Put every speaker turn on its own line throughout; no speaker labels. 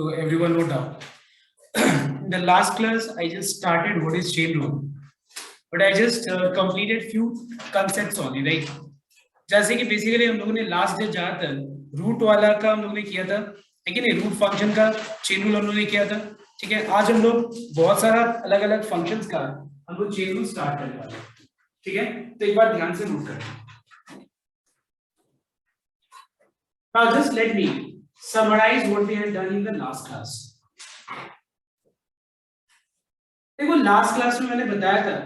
So everyone note down. In the last class, I just started what is chain rule, but I just completed few concepts only, right? जैसे कि basically हम लोगों ने last day ज्यादातर root वाला का हम लोगों ने किया था, ठीक है नहीं, रूट फंक्शन का चेन रूल हम लोगों ने किया था, ठीक है। आज हम लोग बहुत सारा अलग अलग फंक्शंस का हम लोग चेन रूल स्टार्ट करने वाले हैं, ठीक है। तो एक बार ध्यान से नोट करें। Now just let me summarize what we had done in the last class. देखो लास्ट क्लास में मैंने बताया था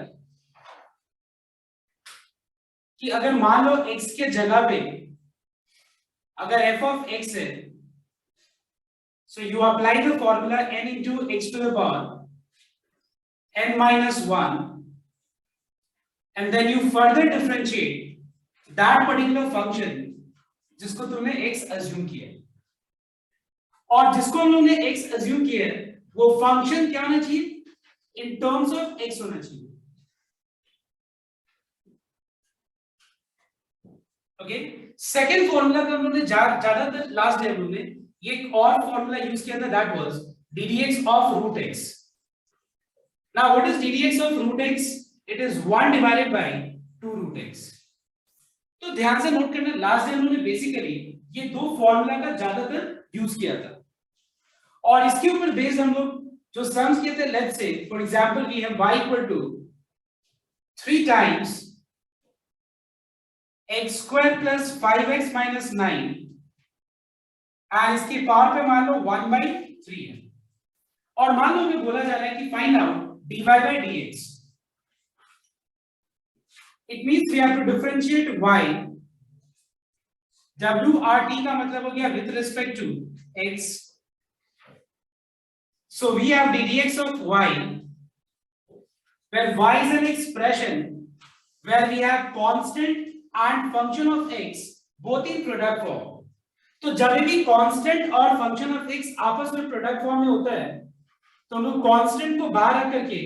कि अगर मान लो x के जगह पे अगर f of x है, so you apply the formula n into x to the power n minus 1 and then you further differentiate that particular function जिसको तुमने x assume किया है, और जिसको हम लोग ने x assume किया है वो फंक्शन क्या होना चाहिए, in terms of x होना चाहिए। ओके, सेकंड फॉर्मूला का हम लोग ने ज्यादातर लास्ट डे हम लोग ने ये एक और फॉर्मूला यूज किया था, that was ddx of root x। now what is ddx of root x? it is 1 divided by 2 root x। तो ध्यान से नोट करना, लास्ट डे हम लोग ने बेसिकली ये दो फॉर्मूला का ज्यादातर यूज किया था, और इसके ऊपर बेस्ड हम लोग जो सम्स किए थे, let's say for example we have y equal to 3 times x square plus 5x minus 9 and इसके पावर पे मान लो 1/3 है, और मान लो हमें बोला जा रहा है कि find out dy by dx। It means we have to differentiate y, wrt का मतलब हो गया with respect to x। So we have ddx of y, where y is an expression where we have constant and function of x both in product form। तो जब भी constant और function of x आपस में product form में होता है तो हम लोग constant को बाहर रख करके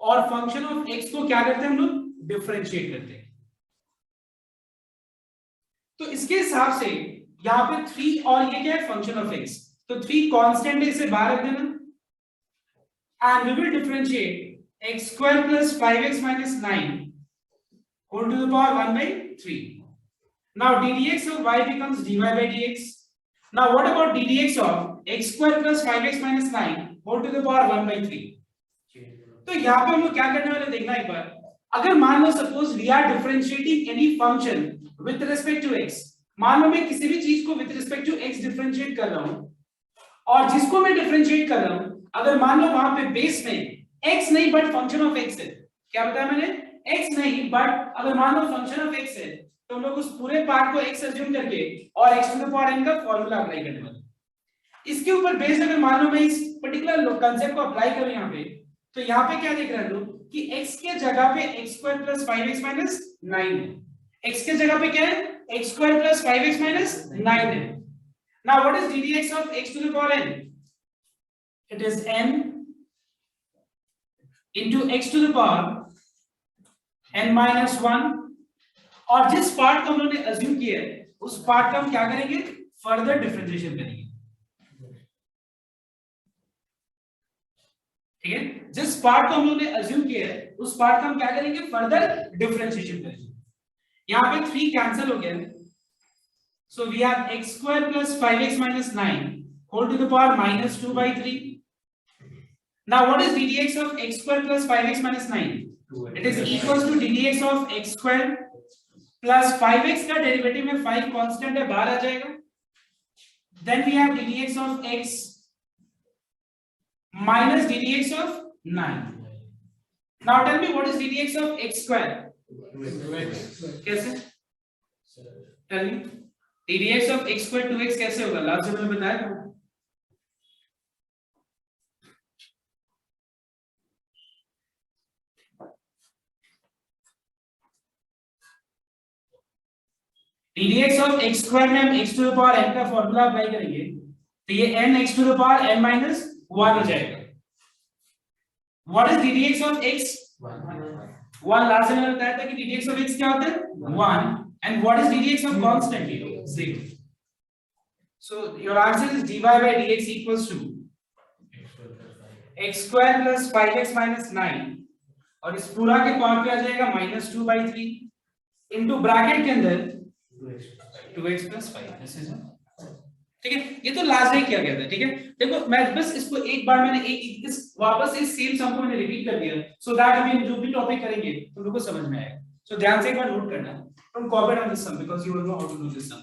और function of x को क्या करते हैं, हम लोग differentiate करते हैं। तो इसके हिसाब से यहाँ पे 3 और ये क्या है, function of x, तो 3 कांस्टेंट है, इसे बाहर रख देना and we will differentiate x square plus 5x minus 9 whole to the power 1/3। Now ddx of y becomes dy by dx। Now what about ddx of x square plus 5x minus 9 whole to the power 1/3। तो यहाँ पे हम लोग क्या करने वाले देखना एक बार, अगर मान लो suppose we are differentiating any function with respect to x, मान लो मैं किसी भी चीज को with respect to x differentiate कर रहा हूं, और जिसको मैं डिफरेंशिएट कर रहा हूं अगर मान लो वहां पे बेस में x नहीं बट फंक्शन ऑफ x है, क्या बताया मैंने, x नहीं बट अगर मान लो फंक्शन ऑफ x है, तो हम लोग उस पूरे पार्ट को x अज्यूम करके और x to the power n का फार्मूला अप्लाई करने वाले। इसके ऊपर बेस्ड अगर मान लो मैं इस पर्टिकुलर कांसेप्ट को अप्लाई करूं यहाँ पे, तो यहाँ पे क्या देख रहे हैं लोग कि x के जगह पे x square plus 5x minus 9 है, x के जगह पे क्या है, x square plus 5x minus 9 है। Now what is ddx of x to the power n? It is n into x to the power n minus 1, और जिस part को हम लोगों ने अज्यूम किया है उस पार्ट का हम क्या करेंगे, फर्दर डिफरेंशिएशन करेंगे, ठीक है। जिस पार्ट को हम लोगों ने अज्यूम किया है उस पार्ट का हम क्या करेंगे, फर्दर डिफरेंशिएशन करेंगे। यहाँ पे 3 कैंसिल हो गया, so we have x square plus 5x minus 9 whole to the power minus 2/3। now what is ddx of x square plus 5x minus 9? it is equals to ddx of x square plus 5x का derivative में 5 constant है, बाहर आ जाएगा, then we have ddx of x minus ddx of 9। now tell me what is ddx of x square? कैसे, tell me ddx of x square 2x कैसे होगा, last से मैंने बताया था। ddx of x square में हम x to the power n का फॉर्मूला अप्लाई करेंगे, तो ये n x to the power n minus 1 हो जाएगा। what is ddx of x? 1 last से मैंने बताया था कि ddx of x क्या होता है, 1, and what is ddx of constant? 0। So your answer is dy by dx equals to x square plus 5x minus 9 और इस पूरा के पावर पे आ जाएगा -2/3 इनटू ब्रैकेट के अंदर 2x plus 5। दिस इज ठीक है, ये तो लास्ट डे किया गया था। ठीक है, देखो मैं बस इसको एक बार मैंने एक इस वापस इस सेम सम को मैंने रिपीट कर दिया सो दैट अभी हम जो भी टॉपिक करेंगे तुम लोगों को समझ में आएगा। सो ध्यान से एक बार नोट करना, don't copy on this sum because you will know how to do this sum.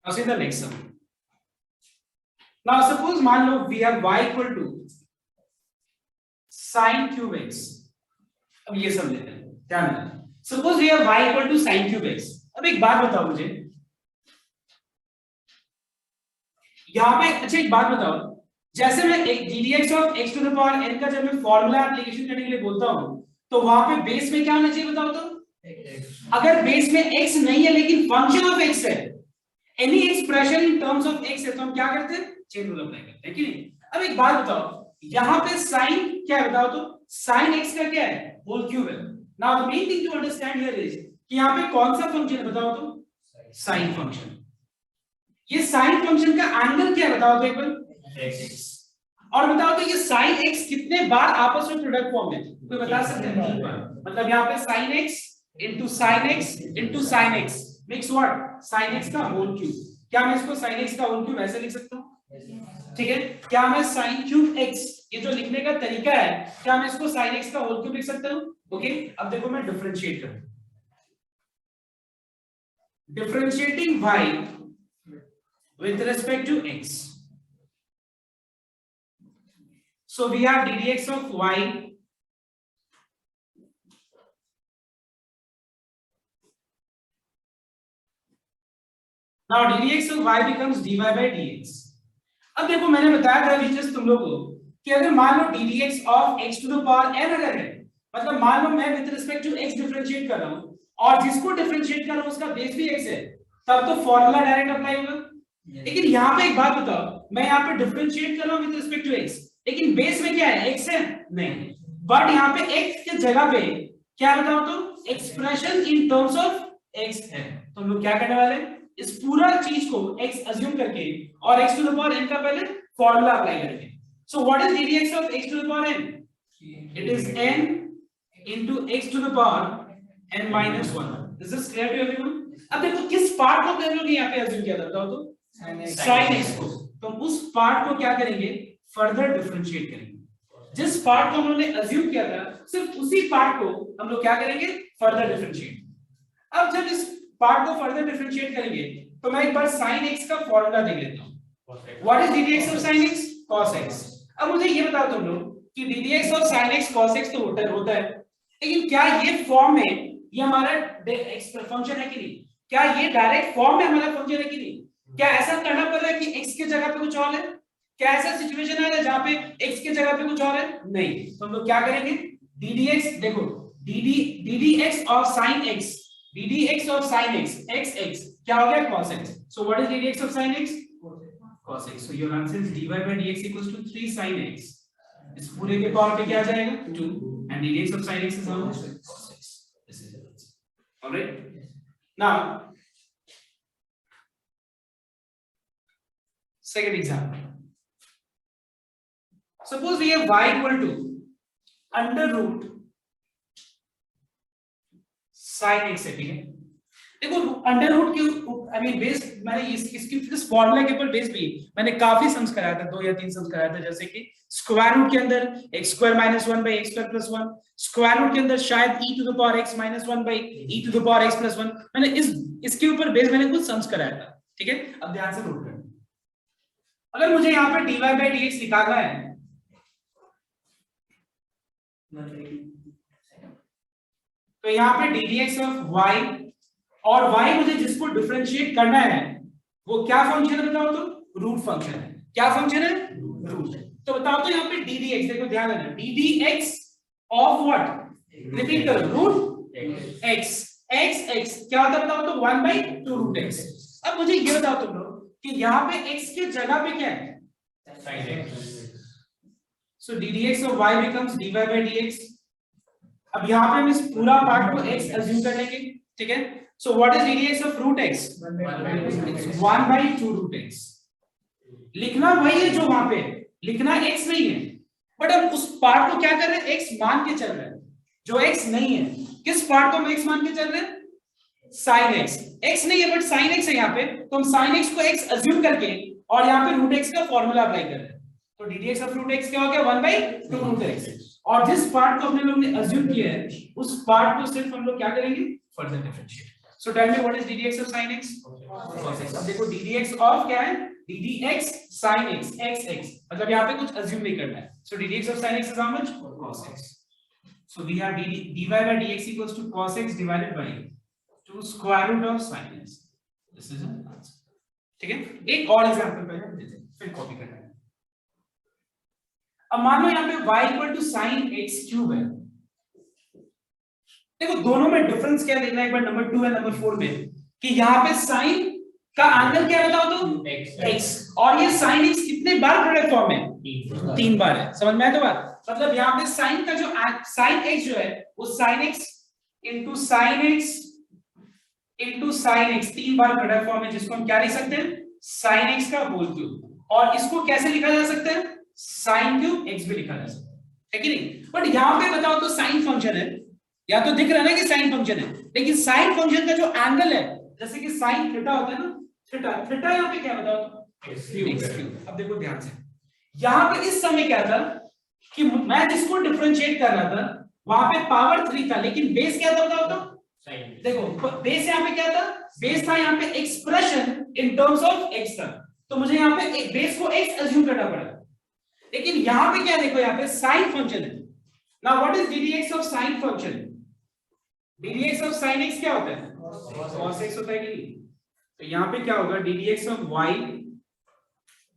Now see the next sum. Now suppose मान लो we have y equal to sin cube x। अब ये सब लेते हैं, ध्यान देना। Suppose we have y equal to sin cube x। अब एक बात बताओ मुझे, यहाँ पे अच्छा एक बात बताओ, जैसे मैं ddx of x to the power n का जब मैं फॉर्मूला एप्लीकेशन करने के लिए बोलता हूँ तो वहां पे बेस में क्या होना चाहिए बताओ तो? अगर बेस में x नहीं है लेकिन फंक्शन ऑफ x है, any expression in terms of x है तो हम क्या करते हैं? चेन रूल अप्लाई करते हैं कि नहीं। अब एक बात बताओ, यहाँ पे साइन क्या है बताओ तो? साइन x का क्या है? होल क्यूब है। Now the main thing to understand here is कि यहाँ पे कौन सा फंक्शन है बताओ तो? Sine function. ये साइन फंक्शन का एंगल क्या है बताओ तो एक बार? x। और बताओ तो ये साइन x कितने बार आपस में प्रोडक्ट फॉर्म में? कोई बता सकता है? 3 बार। मतलब यहाँ पे sin x into sin x into sin x makes what? sin x का होल क्यूब। क्या मैं इसको sin x का होल क्यूब ऐसे लिख सकता हूँ? ठीक है, क्या मैं sin क्यूब x, ये जो लिखने का तरीका है, क्या मैं इसको sin x का होल क्यूब लिख सकता हूँ? ओके, अब देखो मैं डिफरेंशिएट करूँ, differentiating y with respect to x, so we have ddx of y now ddx of y becomes dy by dx। अब देखो मैंने बताया था टीचर्स तुम लोगों को कि अगर मान लो ddx of x to the power n अगर है, मतलब मान लो मैं with respect to x differentiate कर रहा हूं और जिसको डिफरेंशिएट कर रहा हूं उसका बेस भी x है, तब तो फॉर्मूला डायरेक्ट अप्लाई होगा। लेकिन यहाँ पे एक बात बताओ, मैं यहाँ पे डिफरेंशिएट कर रहा हूं विद रिस्पेक्ट टू x लेकिन बेस में क्या है? x है नहीं, बट यहाँ पे x के जगह पे क्या बताओ तो? Expression in terms of x है। तो हम लोग क्या करने वाले हैं? इस पूरा चीज को x अज्यूम करके और x to the power n का पहले फॉर्मूला अप्लाई करके। So what is ddx of x to the power n? It is n into x to the power n minus 1। Is this clear to everyone? अब देखो किस part को हम लोग यहाँ पे अज्यूम किया था बताओ तो? sin x को। तो उस पार्ट को क्या करेंगे? फर्दर डिफरेंशिएट करेंगे। जिस पार्ट को हम लोगों ने अज्यूम किया था सिर्फ उसी पार्ट को हम लोग क्या करेंगे? Further differentiate. अब जब इस पार्ट को फर्दर डिफरेंशिएट करेंगे तो मैं एक बार sin x का फॉर्मूला देख लेता हूं। What is ddx of sin x? cos x। अब मुझे ये बताओ तुम लोग कि ddx of sin x cos x तो होता है, लेकिन क्या ये फॉर्म में ये हमारा फंक्शन है कि नहीं? क्या ये डायरेक्ट फॉर्म में हमारा फंक्शन है कि नहीं? क्या ऐसा करना पड़ रहा है कि x के जगह पे कुछ और है? क्या ऐसा सिचुएशन है जहां पे x के जगह पे कुछ और है? नहीं। तो हम लोग क्या करेंगे? ddx देखो ddx of sin x, ddx of sin x x क्या हो गया? cos x। so what is ddx of sin x? cos x। so your answer is dy by dx equals to 3 sin x। इस पूरे के power पे क्या आ जाएगा? 2 and ddx of sin x is how much? cos x। this is your answer। all right, now second example, suppose we have y equal to under root sin x है। ठीक है, देखो अंडर रूट की I mean base मैंने इसकी इस formula के ऊपर बेस भी मैंने काफी सम्स कराया था, 2 या 3 सम्स कराया था, जैसे कि स्क्वायर रूट के अंदर x square minus 1 by x square plus 1, square root के अंदर शायद e to the power x minus 1 by e to the power x plus 1। मैंने इसके ऊपर बेस मैंने कुछ सम्स कराया था। ठीक है, अब ध्यान से नोट करना, अगर मुझे यहाँ पे dy by dx निकालना है तो यहाँ पे ddx ऑफ y और y मुझे जिसको डिफरेंशिएट करना है वो क्या फंक्शन है बताओ तो? रूट फंक्शन है। क्या फंक्शन है? रूट। तो बताओ तो यहाँ पे ddx, देखो ध्यान देना, ddx ऑफ व्हाट? रिपीट करो, रूट x x क्या होता है बताओ तो? 1/2 रूट x। अब मुझे ये बताओ तुम लोग कि यहाँ पे x के जगह पे क्या है? sin x। so ddx of y becomes dy by dx अब यहाँ पे हम इस पूरा पार्ट को x अज्यूम कर लेंगे, ठीक है। So what is ddx of root x? 1/2 root x। लिखना वही है जो वहां पे लिखना x नहीं है, बट हम उस पार्ट को क्या कर रहे हैं, x मान के चल रहे हैं जो x नहीं है। किस पार्ट को हम x मान के चल रहे हैं? sin x। x नहीं है बट sin x है यहाँ पे, तो हम sin x को x अज्यूम करके और यहाँ पे रूट x का फॉर्मूला अप्लाई कर रहे हैं। तो ddx ऑफ रूट x क्या हो गया? 1/2 रूट x। और जिस पार्ट को हमने लोग ने अज्यूम किया है उस पार्ट को सिर्फ हम लोग क्या करेंगे? Further differentiate. So tell me what is ddx of sin x? cos x। अब देखो ddx ऑफ क्या है? ddx sin x x मतलब यहाँ पे कुछ अज्यूम नहीं करना है। सो ddx of sin x is how much? cos x। So we have dy by dx equals to cos x divided by 2 square root of sin x। This is an answer। ठीक है, एक और example पहले हम देते हैं फिर copy करना है। अब मान लो यहाँ पे y equal to sin x cube है। देखो दोनों में डिफरेंस क्या देखना है एक बार, नंबर 2 और नंबर 4 में, कि यहाँ पे sin का एंगल क्या बताओ तो x, और ये sin x कितने बार प्रोडक्ट फॉर्म है? 3 बार है। समझ में आया तो बात? मतलब यहाँ पे sin का जो sin x जो है वो sin x into sin x into sin x 3 बार प्रोडक्ट फॉर्म है, जिसको हम क्या लिख सकते हैं? sin x का होल क्यूब। और इसको कैसे लिखा जा सकता है? sin क्यूब x भी लिखा जा सकता है कि नहीं? बट यहाँ पे बताओ तो sin फंक्शन है, या तो दिख रहा है ना कि sin फंक्शन है, लेकिन sin फंक्शन का जो एंगल है, जैसे कि sin थीटा होता है ना, थीटा थीटा यहाँ पे क्या बताओ तो x क्यूब। अब देखो ध्यान से, यहाँ पे इस समय क्या था कि मैं जिसको डिफरेंशिएट कर रहा था वहां पे पावर 3 था, लेकिन बेस क्या था बताओ तो? देखो बेस यहाँ पे क्या था? बेस था यहाँ पे expression in terms of x था, तो मुझे यहाँ पे बेस को x अज्यूम करना पड़ा। लेकिन यहाँ पे क्या देखो, यहाँ पे sin फंक्शन है। Now what is ddx of sin function? ddx of sin x क्या होता है? cos x होता है कि नहीं? तो यहाँ पे क्या होगा? ddx of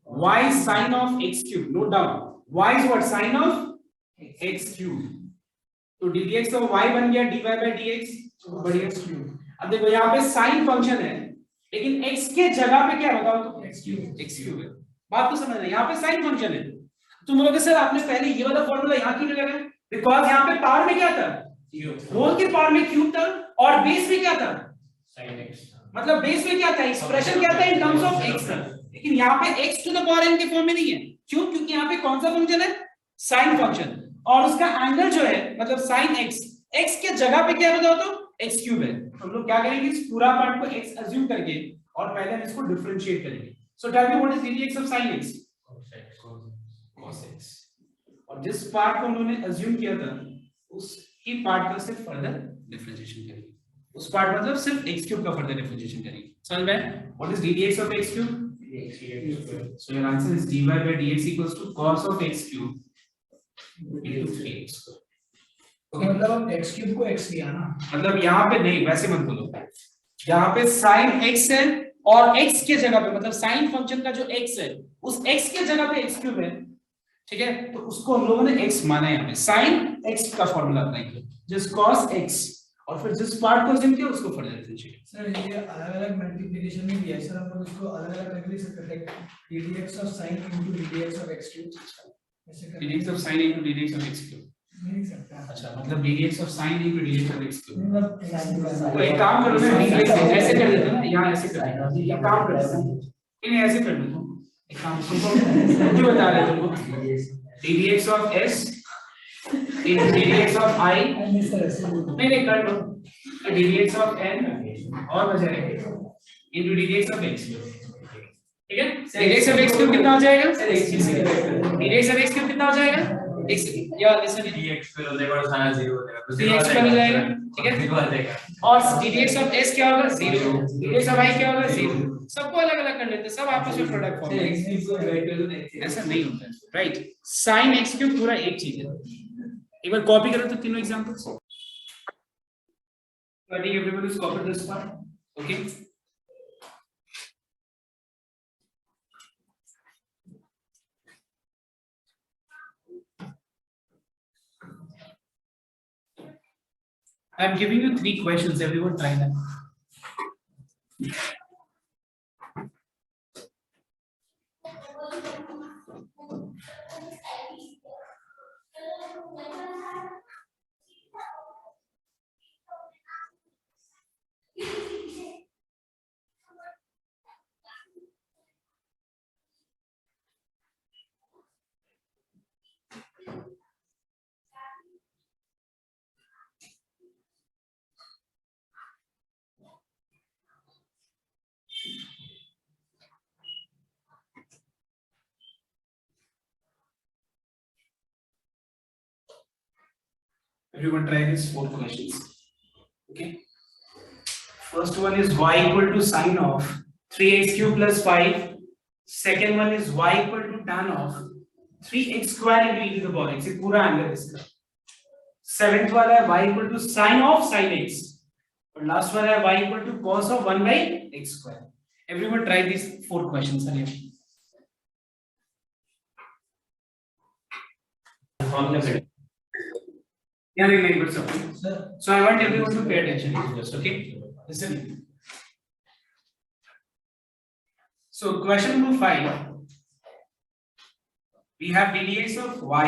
y sin of x cube, no doubt y is what? sin of x cube। तो ddx ऑफ y बन गया dy by dx बढ़िया क्यूब। अब देखो यहाँ पे sin फंक्शन है, लेकिन x के जगह पे क्या बताओ तो? x क्यूब है। बात तो समझ रहे हैं? यहाँ पे sin फंक्शन है। तुम लोग सर आपने पहले ये वाला फॉर्मूला यहाँ क्यों नहीं लगाया? बिकॉज यहाँ पे पावर में क्या था? होल के पावर में क्यूब था, और बेस में क्या था? sin x। मतलब बेस में क्या था? एक्सप्रेशन क्या था? इन टर्म्स ऑफ x था। लेकिन यहाँ पे x to the power n के फॉर्म में नहीं है। क्यों? क्योंकि यहाँ पे कौन सा फंक्शन है? sin फंक्शन, और उसका एंगल जो है मतलब sin x, x के जगह पे क्या बताओ तो? x क्यूब है। तो हम लोग क्या करेंगे? इस पूरा पार्ट को x अज्यूम करके और पहले हम इसको डिफरेंशिएट करेंगे। So tell me what is ddx of sin x? cos x। और जिस पार्ट को हम लोगों ने अज्यूम किया था उसकी पार्ट का सिर्फ फर्दर डिफरेंशिएशन करेंगे। उस पार्ट मतलब सिर्फ x क्यूब का फर्दर डिफरेंशिएशन करेंगे। समझ में? What is ddx of x cube? So your answer is dy by dx equals to cos of x cube into 3x।
मतलब हम x क्यूब को x लिया ना,
मतलब यहाँ पे नहीं, वैसे मत बोलो, यहाँ पे sin x है और x के जगह पे मतलब sin फंक्शन का जो x है उस x के जगह पे x क्यूब है, ठीक है। तो उसको हम लोगों ने x माना है यहाँ पे, sin x का फॉर्मूला अप्लाई किया, जिस cos x, और फिर जिस पार्ट को अज्यूम किया उसको फर्दर डिफरेंशिएट।
सर ये अलग-अलग मल्टीप्लिकेशन में दिया है सर, हम लोग इसको अलग-अलग करके लिख सकते हैं, ddx of sin into ddx of x cube ऐसे करके
ddx of sin into ddx of x cube
नहीं लिख सकते हैं।
अच्छा, मतलब ddx of sin into ddx of x cube।
मतलब
तो एक काम करो ना, ऐसे कर देते ना, यहाँ ऐसे कर देते, एक काम कर देते, इन्हें ऐसे कर देते, एक काम तुमको क्यों बता रहे तुमको, ddx of s into ddx of I, नहीं कर लो, तो ddx of n और बचा रहेगा into ddx of x, ठीक है। ddx of x क्यूब कितना हो जाएगा? ddx of x क्यूब कितना हो जाएगा? x या लिसन dx पे हो जाएगा, सारा 0 हो जाएगा, तो dx पे हो जाएगा, ठीक है, 0 आ जाएगा। और ddx of s क्या होगा? 0। ddx of I क्या होगा? 0। सबको अलग अलग कर लेते हैं, सब आपस में प्रोडक्ट फॉर्म है, ऐसा नहीं होता है, राइट। sin x क्यूब पूरा एक चीज है। एक बार कॉपी करो तो तीनों examples. I think everybody is copied this part, okay? I am giving you 3 questions. Everyone try them. Everyone try this 4 questions. Okay. First one is y equal to sine of 3x cube plus 5. Second one is y equal to tan of 3x square into e to the power x. ये पूरा angle इसका. Seventh वाला है y equal to sine of sin x. और last वाला है y equal to cos of 1 by x square. Everyone try these 4 questions. Yeah, remember something. So I want everyone to pay attention to this. Okay, listen. So question number 5. We have ddx of y.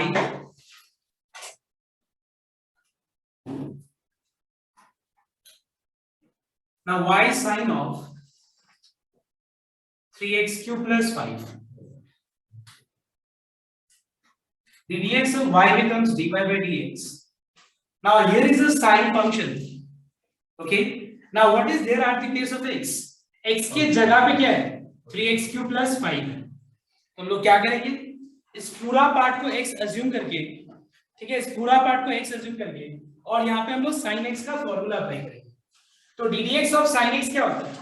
Now y sine of 3x cube plus 5. The dx of y becomes dy by dx. Now here is a sine function. Okay. Now what is there at the place of x? X के जगह पे क्या है? 3x cube plus 5 है. तो हम लोग क्या करेंगे? इस पूरा पार्ट को x assume करके, ठीक है, इस पूरा पार्ट को x assume करके और यहाँ पे हम लोग sin x का फॉर्मूला अप्लाई करेंगे. तो ddx of sin x क्या होता है?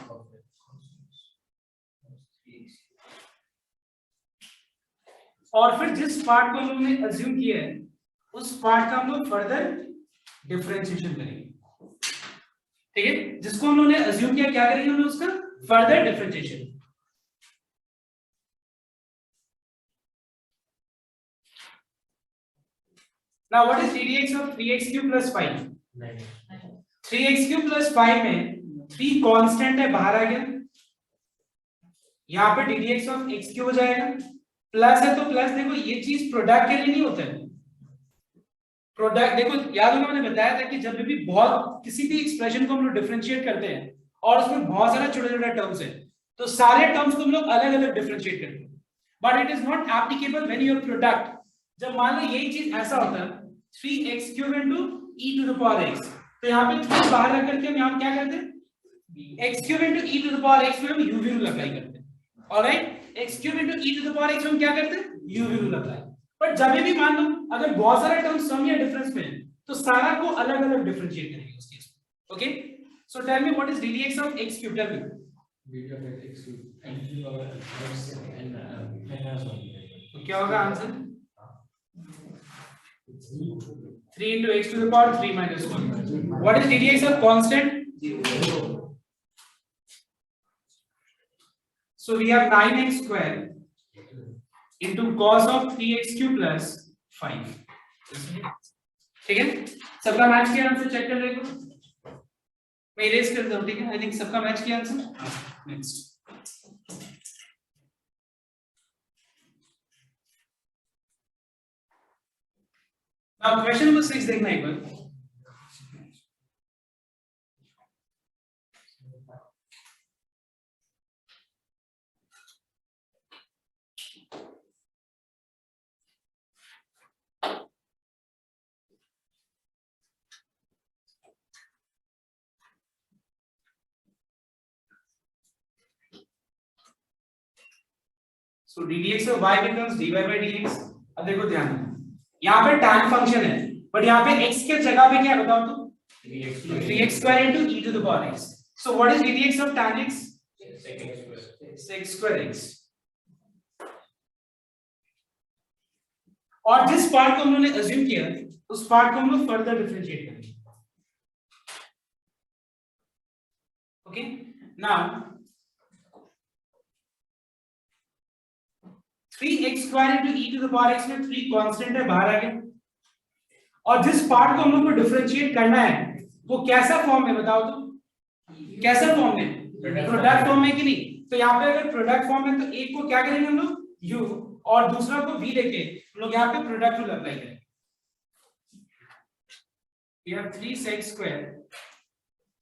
और फिर जिस पार्ट को हम लोगों ने assume किया है उस पार्ट का हम लोग फर्दर डिफरेंशिएशन करेंगे. ठीक है, जिसको हम लोगों ने assume किया क्या करेंगे हम लोग उसका further differentiation. Now what is ddx of 3x cube plus 5? 3x cube plus 5 में 3 कांस्टेंट है बाहर आ गया. यहाँ पे ddx of x क्यूब हो जाएगा. प्लस है तो प्लस. देखो ये चीज प्रोडक्ट के लिए नहीं होता है. प्रोडक्ट देखो याद होगा मैंने बताया था कि जब भी बहुत किसी भी एक्सप्रेशन को हम लोग डिफरेंशिएट करते हैं और उसमें बहुत सारे छोटे छोटे टर्म्स हैं तो सारे टर्म्स को हम लोग अलग अलग डिफरेंशिएट करते हैं. But it is not applicable when your product. जब मान लो यही चीज ऐसा होता है 3x cube into e to the power x, तो यहाँ पे 3 बाहर रख करके हम यहाँ क्या करते हैं x cube into e to the power x में हम u v रूल अप्लाई करते हैं. Alright, x cube into e to the power x में हम क्या करते हैं u v rule apply. But जब भी मान लो अगर बहुत सारे टर्म्स सम या डिफरेंस में है तो सारा को अलग अलग डिफरेंशिएट करेंगे उस केस में. Okay, so tell me what is ddx of x cube. Tell me
ddx of x cube
तो क्या होगा answer? 3 into x to the power 3 minus 1. What is ddx of constant? 0. So we have 9x square into cos of 3x cube plus 5. ठीक है, सबका match किया answer check कर लेंगे. मैं इरेज कर दूं. ठीक है, आई थिंक सबका मैच किया answer. Next. Now question number 6 देखना एक बार. So ddx of y becomes dy by dx. अब देखो ध्यान दो यहाँ पे tan फंक्शन है बट यहाँ पे x के जगह पे क्या है बताओ तो 3x square into e to the power x. So what is ddx of tan x? sec square x. और जिस पार्ट को हम लोगों ने अज्यूम किया उस पार्ट को हम लोग फर्दर डिफरेंशिएट करेंगे. Okay, now 3x square into e to the power x में 3 कांस्टेंट है बाहर आ गया. और जिस पार्ट को हम लोग को डिफरेंशिएट करना है वो कैसा फॉर्म में बताओ तो. कैसा फॉर्म में? प्रोडक्ट फॉर्म में कि नहीं. तो यहाँ पे अगर प्रोडक्ट फॉर्म है तो एक को क्या करेंगे हम लोग u और दूसरा को v लेके हम लोग यहाँ पे प्रोडक्ट रूल अप्लाई करेंगे. We have 3 sec square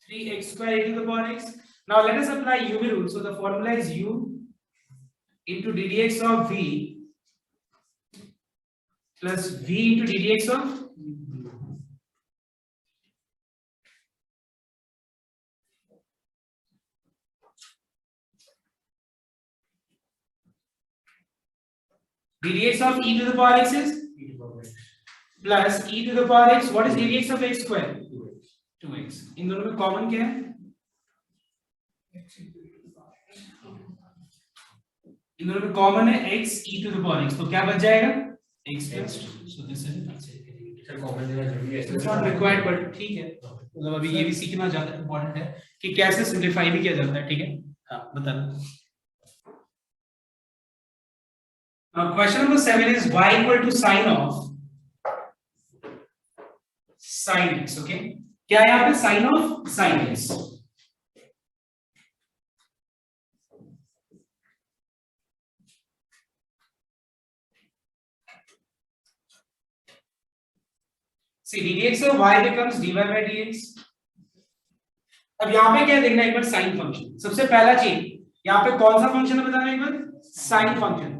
3x square e to the power x. Now let us apply uv rule. So the formula is u into ddx of v plus v into ddx of ddx of e to the power x is plus e to the power x. What is ddx of x square? 2x. इन दोनों में common क्या है? इन दोनों में common है x e to the power x, तो क्या बच जाएगा? x plus 2. So this is it's not required but ठीक है, मतलब अभी ये भी सीखना ज्यादा इम्पोर्टेंट है कि कैसे सिंप्लीफाई भी किया जाता है. ठीक है, हाँ बताना. Now question number 7 is y equal to sine of sin x. Okay, क्या है यहाँ पे? sin of sin x. See ddx of y becomes dy by dx. अब यहाँ पे क्या देखना एक बार? Sine function. सबसे पहला चीज यहाँ पे कौन सा फंक्शन है बताना एक बार? Sine function.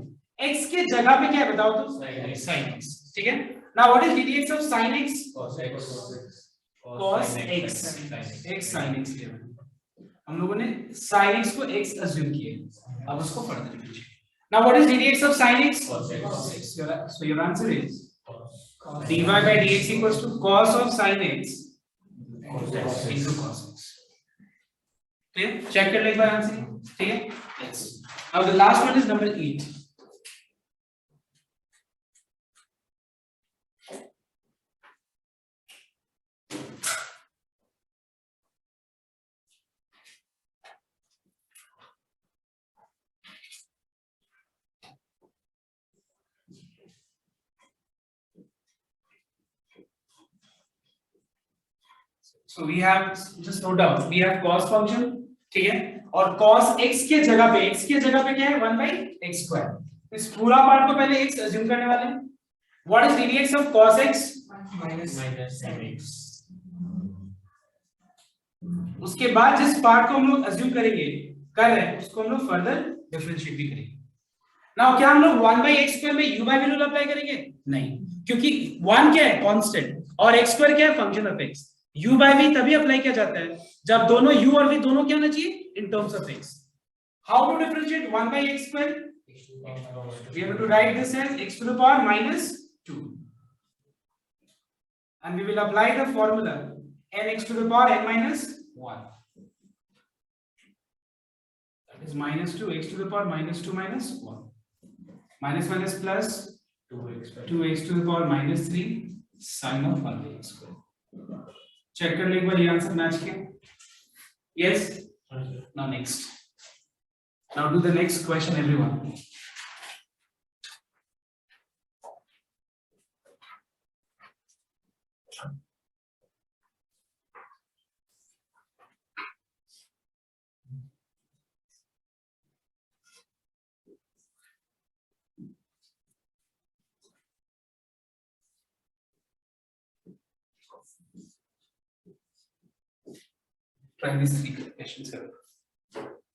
x के जगह पे क्या है बताओ तो? sin x. ठीक है. Now what is ddx of sin x? cos x. x sin x लिया हम लोगों ने. sin x को x अज्यूम किया, अब उसको फर्दर कीजिए. Now what is ddx of sin x? cos x. So your answer is dy by dx equals to cos of sin x into cos x. ठीक है, चेक कर ले एक बार आंसर. ठीक है, next. Now the last one is number 8. So we have, just note down, we have cos function. ठीक है, और cos x के जगह पे क्या है? 1 by x square. इस पूरा पार्ट को पहले x अज्यूम करने वाले हैं. What is ddx of cos x? minus sin x. उसके बाद जिस पार्ट को हम लोग अज्यूम करेंगे कर रहे हैं उसको हम लोग फर्दर डिफरेंशिएट भी करेंगे. नाउ क्या हम लोग 1 by x square में u by v rule apply करेंगे? नहीं, क्योंकि 1 क्या है? कांस्टेंट, और x square क्या है? Function of x. u by v तभी अप्लाई किया जाता है जब दोनों u और v दोनों क्या होना चाहिए? in terms of x. How to differentiate 1 by x square? We have to write this as x to the power minus 2, and we will apply the formula n x to the power n minus 1. That is minus 2 x to the power minus 2 minus 1. Minus minus plus 2x to the power minus 3 sin of 1 by x square. Check कर ले एक बार ये answer match किया. Yes. Now next. Now do the next question, everyone. Try these 3 questions here.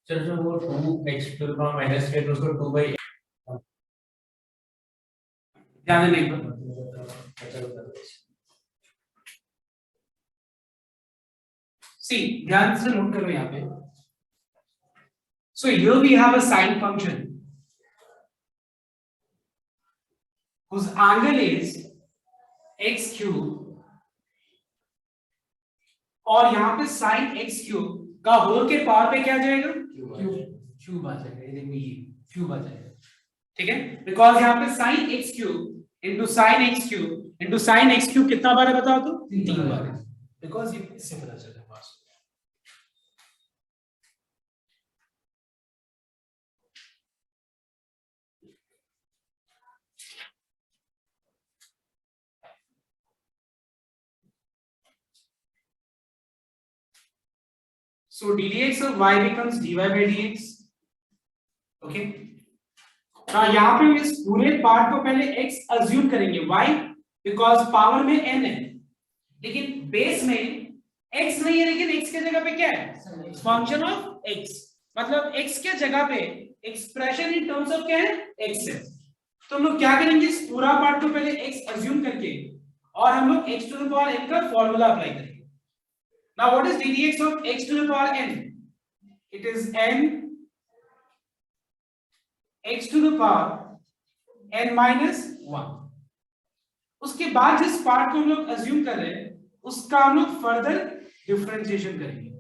Sir जो वो 2x to the power minus 8 उसको 2 by
ध्यान देने पर. See, ध्यान से नोट करो यहाँ पे. So here we have a sine function whose angle is x cube, और यहाँ पे sin x cube का होल के पावर पे क्या आ जाएगा? क्यूब आ जाएगा. ये देखो ये क्यूब आ जाएगा. ठीक है, बिकॉज यहाँ पे sin x cube into sin x cube into sin x cube कितना बार है बताओ तो? 3 बार है. बिकॉज ये इससे पता चला पास. So ddx of y becomes dy by dx. Okay. Now यहाँ पे इस पूरे पार्ट को पहले x अज्यूम करेंगे. Why? Because पावर में n है, लेकिन बेस में x नहीं है, लेकिन x के जगह पे क्या है? Function of x. मतलब x के जगह पे एक्सप्रेशन इन टर्म्स ऑफ क्या है? x है. तो हम लोग क्या करेंगे? इस पूरा पार्ट को पहले x अज्यूम करके और हम लोग x to the power n का फॉर्मूला अप्लाई करेंगे. Now what is ddx of x to the power n? It is n x to the power n minus 1. उसके बाद जिस पार्ट को हम लोग अज्यूम कर रहे हैं उसका हम लोग फर्दर डिफरेंशिएशन करेंगे।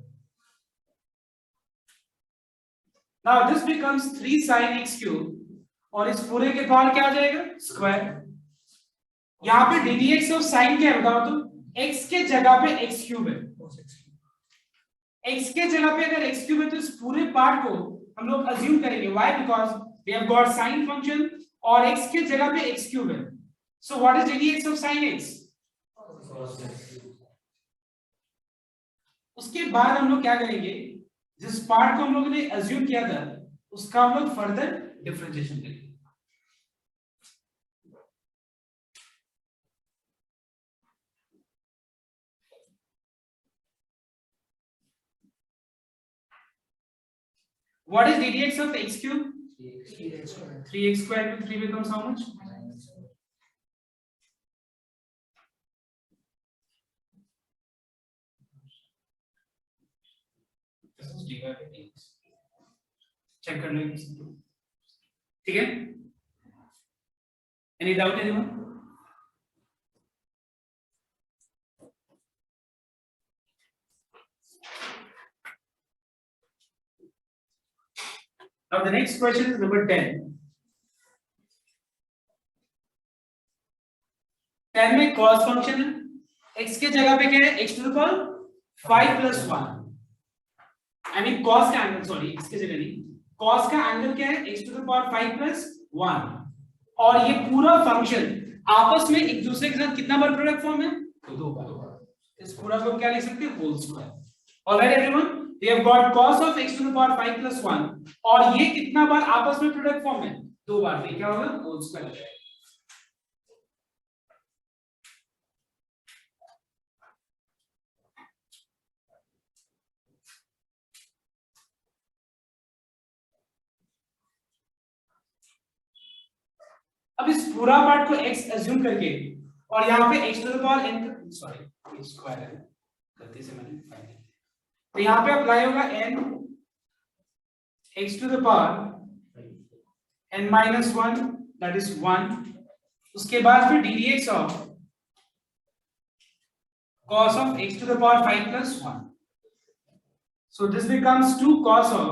Now this becomes 3 sin x cube और इस पूरे के पावर क्या आ जाएगा स्क्वायर। यहाँ पे ddx ऑफ sin क्या है बताओ तो, x के जगह पे x क्यूब है, x के जगह पे अगर x क्यूब है तो इस पूरे पार्ट को हम लोग अज्यूम करेंगे। Why? Because we have got sin function और x के जगह पे x क्यूब है। So what is ddx of sin x? उसके बाद हम लोग क्या करेंगे, जिस पार्ट को हम लोगों ने अज्यूम किया था उसका हम लोग फर्दर डिफरेंशिएशन करेंगे। What is ddx of x cube? 3x squared to 3 becomes how much? This is dy by dx. Check कर लो ठीक है? Any doubt anyone? Now the next question is number 10. 10 में cos फंक्शन है, x के जगह पे क्या है x to the power 5 plus 1, I mean cos का एंगल, सॉरी x के जगह नहीं, cos का एंगल क्या है x to the power 5 plus 1 और ये पूरा फंक्शन आपस में एक दूसरे के साथ कितना बार प्रोडक्ट फॉर्म है तो 2 बार। इस पूरा को क्या लिख सकते हैं whole square. Alright everyone, we have got cos of x to the power 5 plus 1 और ये कितना बार आपस में प्रोडक्ट फॉर्म है 2 बार, तो क्या होगा होल स्क्वायर हो जाएगा। अब इस पूरा पार्ट को x अज्यूम करके और यहाँ पे x to the power n, sorry square है गलती से मैंने फाइल, तो यहाँ पे अप्लाई होगा n x to the power n minus 1 that is 1, उसके बाद फिर ddx of cos of x to the power 5 plus 1, so this becomes 2 cos of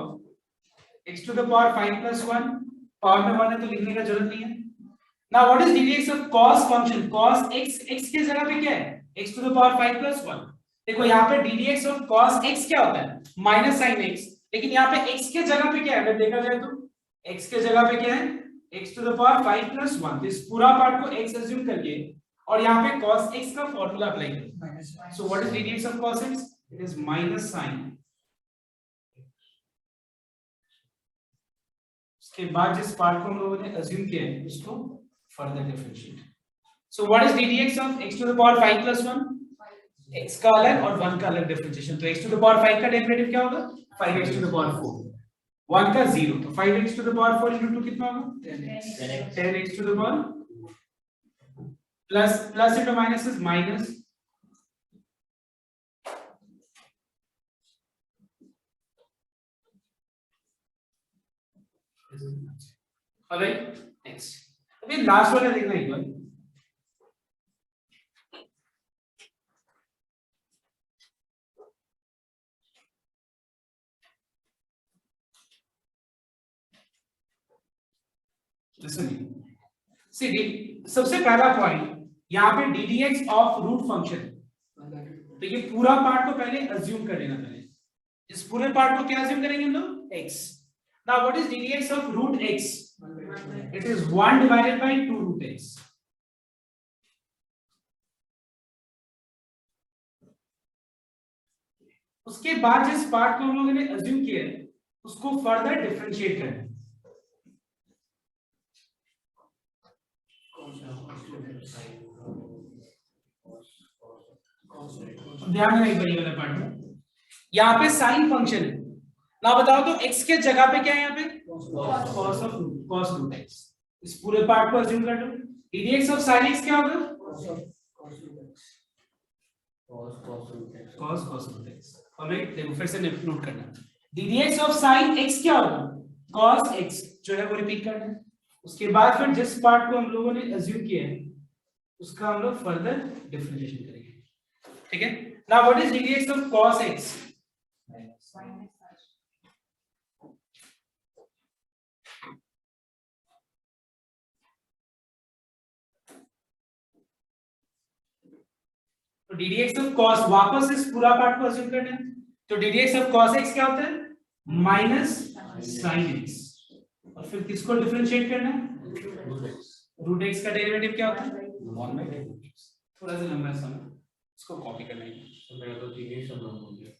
x to the power 5 plus 1, power में 1 है तो लिखने का जरूरत नहीं है। Now what is ddx of cos function? Cos x, x के जगह पे क्या है x to the power 5 plus 1। देखो यहाँ पे ddx of cos x क्या होता है माइनस sin x, लेकिन यहाँ पे x के जगह पे क्या है अगर देखा जाए तो x के जगह पे क्या है x to the power 5 plus 1, इस पूरा पार्ट को x अज्यूम करके और यहाँ पे cos x का फॉर्मूला अप्लाई करें। So what is ddx of cos x? It is minus sin, उसके बाद जिस पार्ट को हम लोगों ने अज्यूम किया है उसको further differentiate. So what is ddx of x to the power 5 plus 1? x का अलग और 1 का अलग डिफरेंशिएशन, तो x to the power 5 का डेरिवेटिव क्या होगा 5x to the power 4, 1 का 0, तो 5x to the power 4 into 2 कितना होगा 10x to the power plus into minus is minus, alright next अभी लास्ट वाला देखना एक बार। सबसे पहला पॉइंट यहाँ पे ddx ऑफ रूट फंक्शन, तो ये पूरा पार्ट को पहले अज्यूम कर लेना, पहले इस पूरे पार्ट को क्या अज्यूम करेंगे हम लोग x। Now what is ddx of root x? It is 1 divided by 2 root x. उसके बाद जिस पार्ट को हम लोगों ने अज्यूम किया है उसको फर्दर डिफरेंशिएट करें। ध्यान देना एक बार ये वाला पार्ट में, यहाँ पे साइन फंक्शन है ना, बताओ तो x के जगह पे क्या है यहाँ पे cos रूट x, इस पूरे पार्ट को अज्यूम कर लो। ddx ऑफ sin x क्या होगा cos रूट x। ऑलराइट देखो फिर से नोट करना, ddx ऑफ sin x क्या होगा cos x, जो है वो रिपीट करना है। उसके बाद फिर जिस पार्ट को हम लोगों ने अज्यूम किया है उसका हम लोग फर्दर डिफरेंशिएशन करेंगे, ठीक है। Now what is ddx of cos x? तो ddx ऑफ cos, वापस इस पूरा पार्ट को अज्यूम करना है, तो ddx ऑफ cos x क्या होता है? माइनस sin x, और फिर किसको डिफरेंशिएट करना है? रूट x का डेरिवेटिव क्या होता है? 1/√x। थोड़ा सा लंबा है सम, इसको कॉपी करना है।
तो मेरा तो ठीक है, सब लोग हो गया।